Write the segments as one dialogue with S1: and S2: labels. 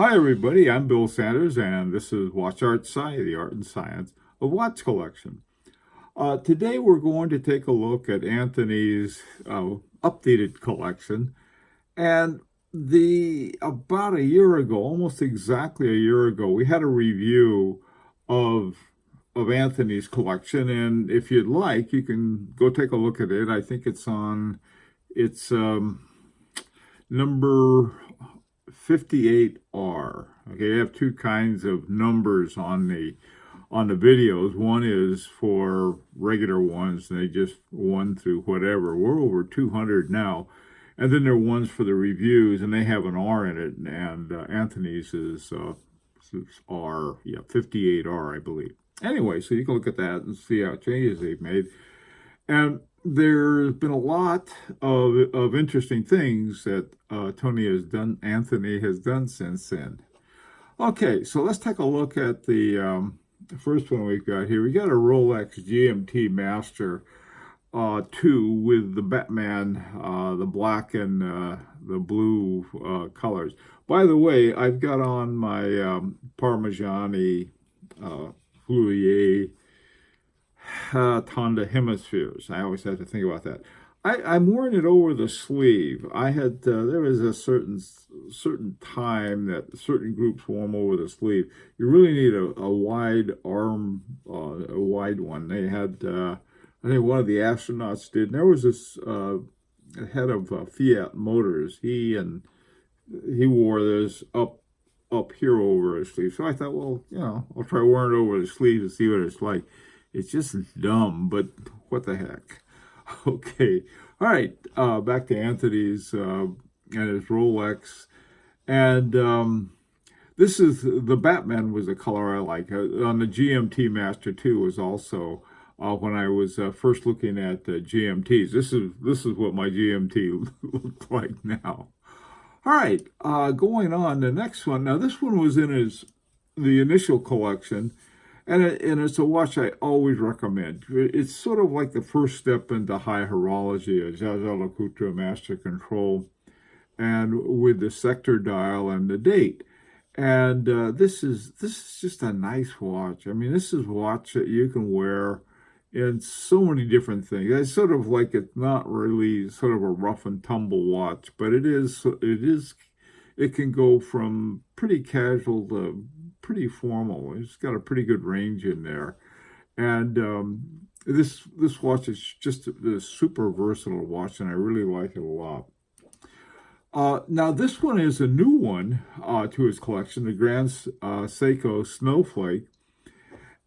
S1: Hi, everybody. I'm Bill Sanders, and this is Watch Art Sci, the art and science of watch collection. Today, we're going to take a look at Anthony's updated collection. And about a year ago, almost exactly a year ago, we had a review of Anthony's collection. And if you'd like, you can go take a look at it. I think it's number 58R. Okay, you have two kinds of numbers on the videos. One is for regular ones, and they just 1 through whatever. We're over 200 now. And then there are ones for the reviews, and they have an R in it. And Anthony's is R, yeah, 58R, I believe. Anyway, so you can look at that and see how changes they've made. And there's been a lot of interesting things that Anthony has done since then. Okay, so let's take a look at the first one we've got here. We got a Rolex GMT Master 2 with the Batman, the black and the blue colors. By the way, I've got on my Parmigiani Foulier Tonda hemispheres. I always have to think about that. I'm wearing it over the sleeve. I had there was a certain time that certain groups wore them over the sleeve. You really need a wide arm, a wide one. They had I think one of the astronauts did. And there was this head of Fiat Motors. He wore this up here over his sleeve. So I thought, well, I'll try wearing it over the sleeve to see what it's like. It's just dumb, but what the heck? Okay. All right. Back to Anthony's and his Rolex. And this is the Batman was a color I like. On the GMT Master 2 was also when I was first looking at GMTs. This is what my GMT looked like now. All right. Going on, the next one. Now, this one was in the initial collection. And it's a watch I always recommend. It's sort of like the first step into high horology, a Jaeger-LeCoultre Master Control, and with the sector dial and the date. And this is just a nice watch. I mean, this is a watch that you can wear in so many different things. It's sort of like it's not really sort of a rough and tumble watch, but it can go from pretty casual to pretty formal. It's got a pretty good range in there. And this watch is just a super versatile watch, and I really like it a lot. Now, this one is a new one to his collection, the Grand Seiko Snowflake.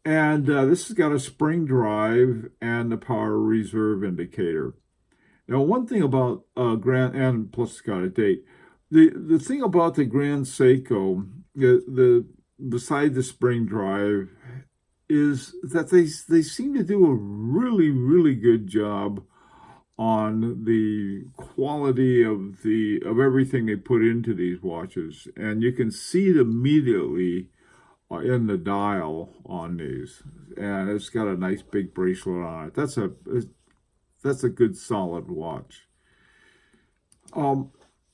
S1: And this has got a spring drive and the power reserve indicator. Now, one thing about and plus it's got a date. The thing about the Grand Seiko, beside the spring drive, is that they seem to do a really, really good job on the quality of everything they put into these watches, and you can see it immediately in the dial on these, and it's got a nice big bracelet on it. That's a good solid watch.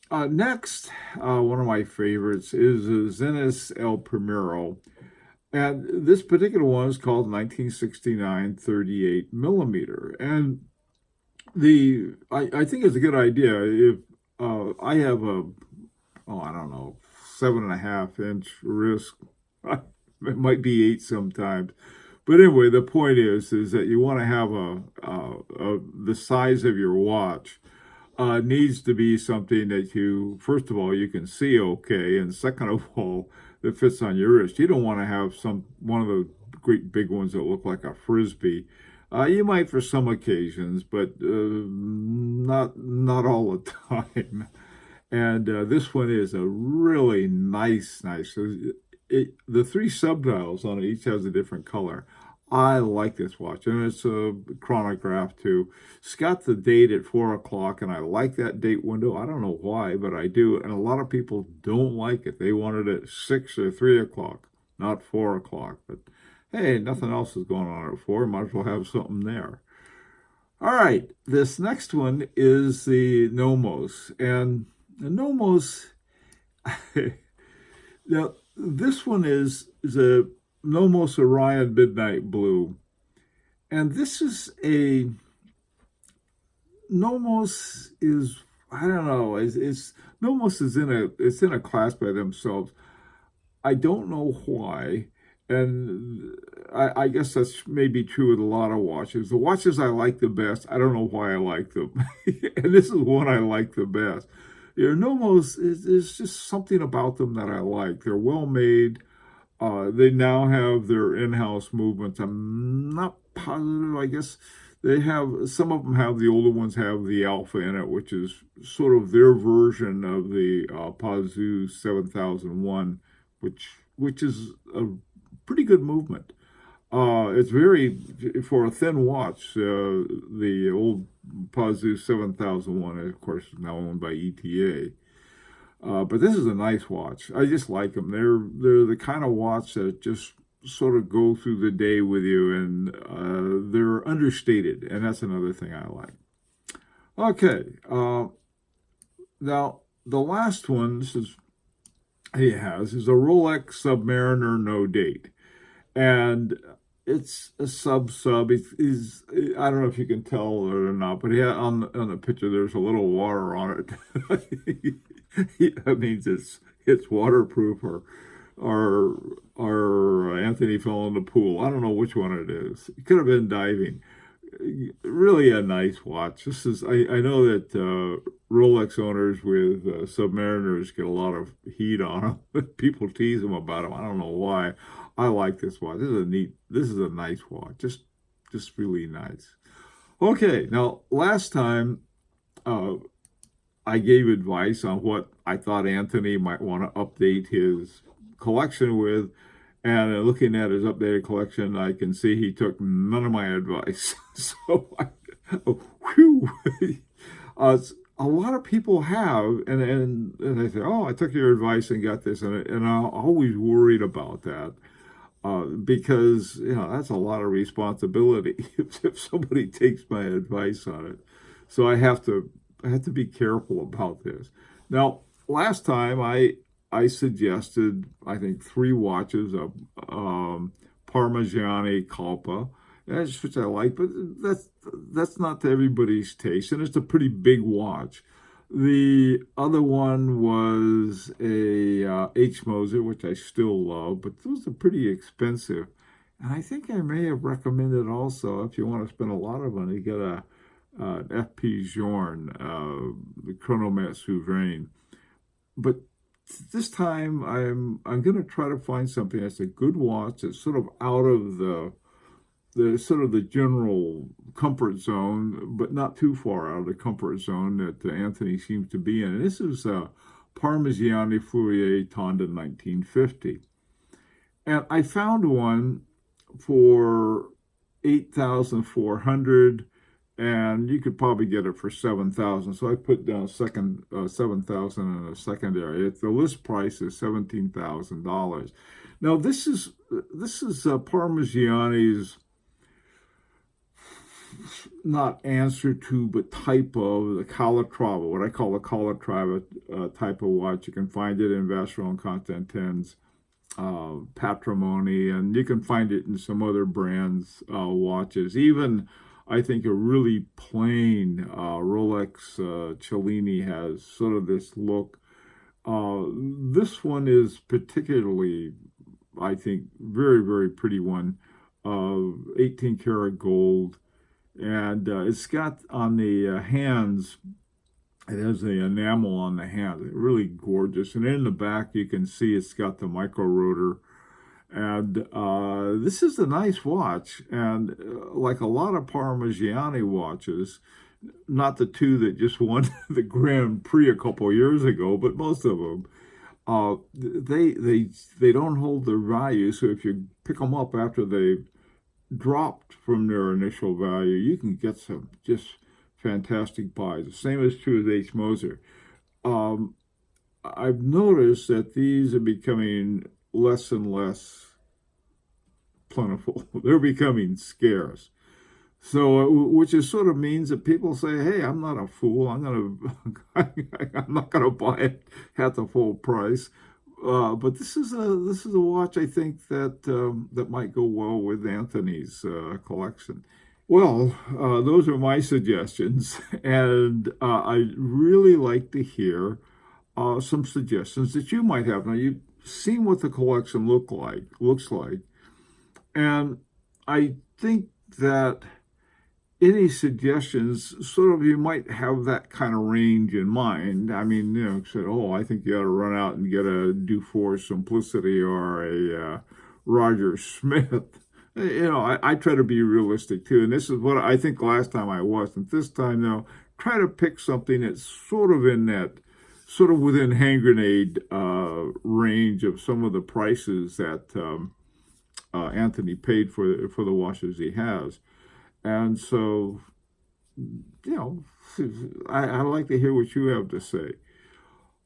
S1: Next, one of my favorites is Zenith El Primero. And this particular one is called 1969 38 millimeter. And I think it's a good idea. If I have I don't know, 7.5-inch wrist, it might be 8 sometimes. But anyway, the point is that you want to have the size of your watch needs to be something that first of all, you can see okay, and second of all, that fits on your wrist. You don't want to have one of the great big ones that look like a Frisbee. You might for some occasions, but not all the time. And this one is a really nice. The 3 subdials on it each has a different color. I like this watch, and it's a chronograph too. It's got the date at 4 o'clock, and I like that date window. I don't know why, but I do. And a lot of people don't like it. They want it at 6 or 3 o'clock, not 4 o'clock. But hey, nothing else is going on at 4. Might as well have something there. All right, this next one is the Nomos, and the Nomos. Now, this one is a Nomos Orion Midnight Blue, and this is a Nomos is I don't know. It's Nomos is in a class by themselves. I don't know why, and I guess that's maybe true with a lot of watches. The watches I like the best, I don't know why I like them, and this is one I like the best. Your Nomos is just something about them that I like. They're well made. They now have their in-house movements. I'm not positive. I guess they have some of them have the older ones have the Alpha in it, which is sort of their version of the Pazu 7001, which is a pretty good movement. It's very for a thin watch. The old Pazu 7001, of course, is now owned by ETA. But this is a nice watch. I just like them. They're the kind of watch that just sort of go through the day with you, and they're understated, and that's another thing I like. Okay, now the last one he has is a Rolex Submariner No Date, and it's a sub. He's I don't know if you can tell or not, but on the picture there's a little water on it. That means it's waterproof or Anthony fell in the pool. I don't know which one it is. It could have been diving. Really a nice watch. This is I know that Rolex owners with Submariners get a lot of heat on them. People tease them about them. I don't know why. I like this watch. This is a nice watch. Just really nice. Okay, now last time I gave advice on what I thought Anthony might want to update his collection with. And looking at his updated collection, I can see he took none of my advice. Whew. A lot of people have, and they say, "Oh, I took your advice and got this," and I'm always worried about that because that's a lot of responsibility if somebody takes my advice on it. So I have to be careful about this. Now, last time I suggested, I think, 3 watches of Parmigiani Colpa, which I like, but that's not to everybody's taste, and it's a pretty big watch. The other one was a H. Moser, which I still love, but those are pretty expensive. And I think I may have recommended also, if you want to spend a lot of money, get an FP Journe, the Chronomet Souverain. But this time I'm going to try to find something that's a good watch that's sort of out of the sort of the general comfort zone, but not too far out of the comfort zone that Anthony seems to be in. And this is Parmigiani Fourier Tonda 1950. And I found one for 8,400, and you could probably get it for 7,000. So I put down 7,000 in a secondary. The list price is $17,000. Now this is Parmigiani's not answer to, but type of the Calatrava, what I call the Calatrava type of watch. You can find it in Vacheron Constantin's Patrimony, and you can find it in some other brands' watches. Even I think a really plain Rolex Cellini has sort of this look. This one is particularly, I think, very, very pretty one. 18 karat gold. And it's got on the hands, it has the enamel on the hand, really gorgeous. And in the back, you can see it's got the micro rotor. And this is a nice watch. And like a lot of Parmigiani watches, not the 2 that just won the Grand Prix a couple of years ago, but most of them, they don't hold their value. So if you pick them up after they dropped from their initial value, you can get some just fantastic buys. The same is true with H. Moser. I've noticed that these are becoming less and less plentiful. They're becoming scarce. So, which is sort of means that people say, "Hey, I'm not a fool. I'm not gonna buy it at the full price." But this is a watch I think that might go well with Anthony's collection. Well, those are my suggestions, and I'd really like to hear some suggestions that you might have. Now, you've seen what the collection looks like, and I think that any suggestions, sort of, you might have that kind of range in mind. I mean, said, oh, I think you ought to run out and get a Dufour Simplicity or a Roger Smith. I try to be realistic too, and this is what I think last time I wasn't. This time, though, try to pick something that's sort of in that, sort of within hand grenade range of some of the prices that Anthony paid for the watches he has. And so, you know, I like to hear what you have to say.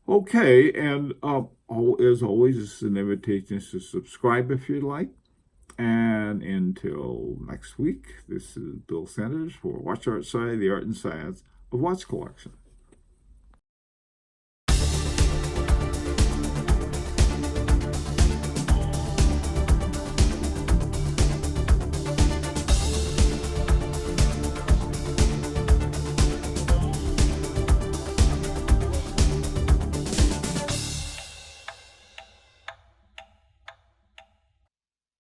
S1: Okay, and as always, this is an invitation to subscribe if you'd like. And until next week, this is Bill Sanders for Watch Art Side, the art and science of watch collection.